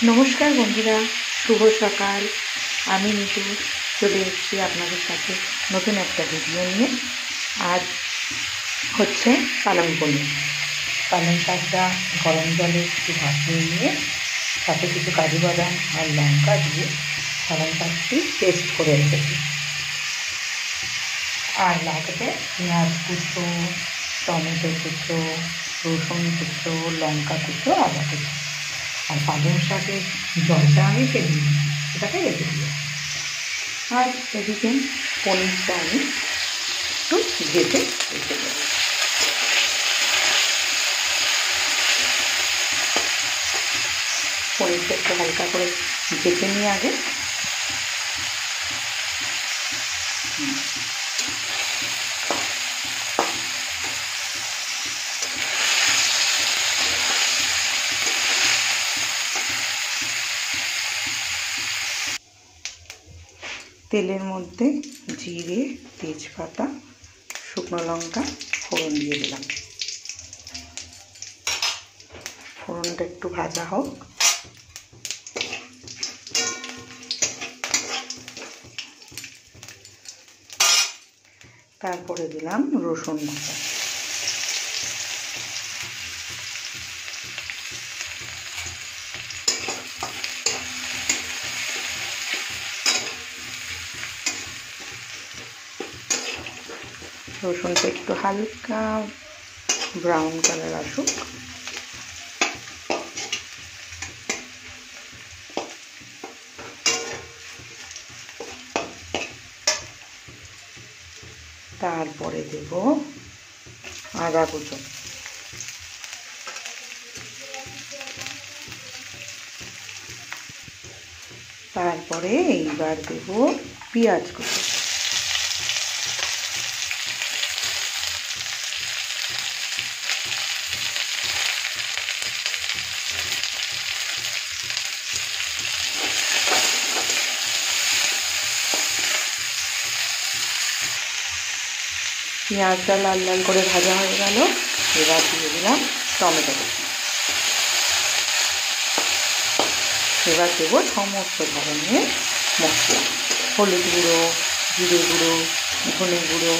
নমস্কার বন্ধুরা, শুভ সকাল। আমি নিতু চলে এসেছি আপনাদের কাছে নতুন একটা ভিডিও নিয়ে। আজ হচ্ছে পালং পনির। পালং শাকটা গরম জলে একটু ভাপিয়ে নিয়ে সাথে কিছু কাজু বাদাম আর লঙ্কা দিয়ে পালং শাকটি পেস্ট করে রেখেছি। আর লাগবে পেঁয়াজ কুচো, টমেটো কুচো, রসুন কুচো, লঙ্কা কুচো, আদা কুচো। আর পালং শাকের জলটা আমি ফেলি, সেটাকে রেখে দিই। আর এদিকে পনিরটা আমি একটু ভেজে রেখে দেব। পনিরটা একটু হালকা করে ভেজে নিয়ে আগে তেলের মধ্যে জিরে, তেজপাতা, শুকনো লঙ্কা ফোড়ন দিয়ে দিলাম। ফোড়নটা একটু ভাজা হোক। তারপরে দিলাম রসুন বাটা। রসুনটা একটু হালকা ব্রাউন কালার আসুক। তারপরে দেব আদা কুচো। তারপরে এইবার দেব পেঁয়াজ কুচো। পেঁয়াজটা লাল লাল করে ভাজা হয়ে গেল। এবার দিয়ে দিলাম টমেটো কুচি। এবার দেবো সমস্ত ধরনের মশলা, হলুদ গুঁড়ো, জিরে গুঁড়ো, ধনে গুঁড়ো,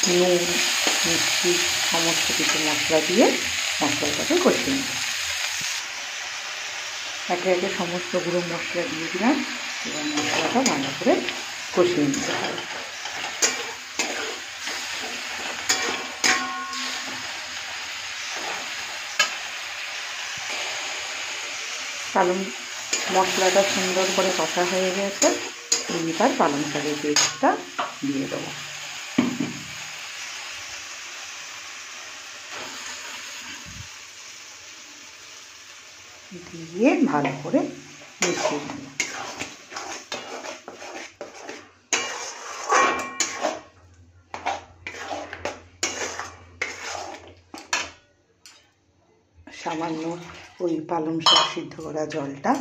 নুন, মিষ্টি, সমস্ত কিছু মশলা দিয়ে মশলাটাকে কষিয়ে নেব। একে একে সমস্ত গুঁড়ো মশলা দিয়ে দিলাম। এবার মশলাটা ভালো করে কষিয়ে নিতে হবে। পালং মশলাটা সুন্দর করে কষা হয়ে গেছে। এইবার পালং শাকের পেস্টটা দিয়ে দেবো। দিয়ে ভালো করে মিশিয়ে নেব। সামান্য ওই পালং শাক সিদ্ধ করা জলটা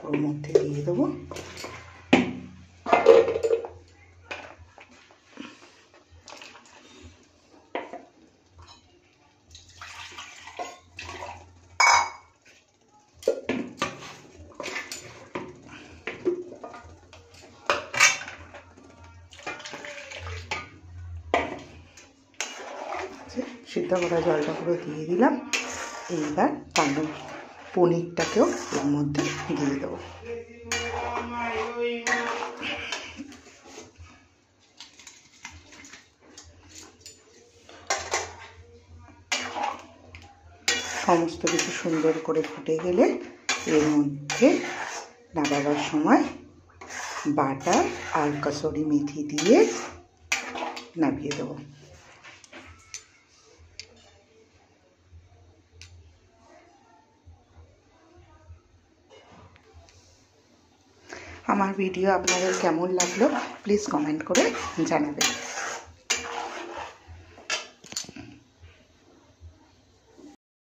ওর মধ্যে দিয়ে দেবো। সিদ্ধ করা জলটা পুরো দিয়ে দিলাম। এইবার পালং পনিরটাকেও এর মধ্যে দিয়ে দেবো। সমস্ত কিছু সুন্দর করে ফুটে গেলে এর মধ্যে নামাবার সময় বাটার আর কসুরি মেথি দিয়ে নামিয়ে দেবো। আমার ভিডিও আপনাদের কেমন লাগলো প্লিজ কমেন্ট করে জানাবেন।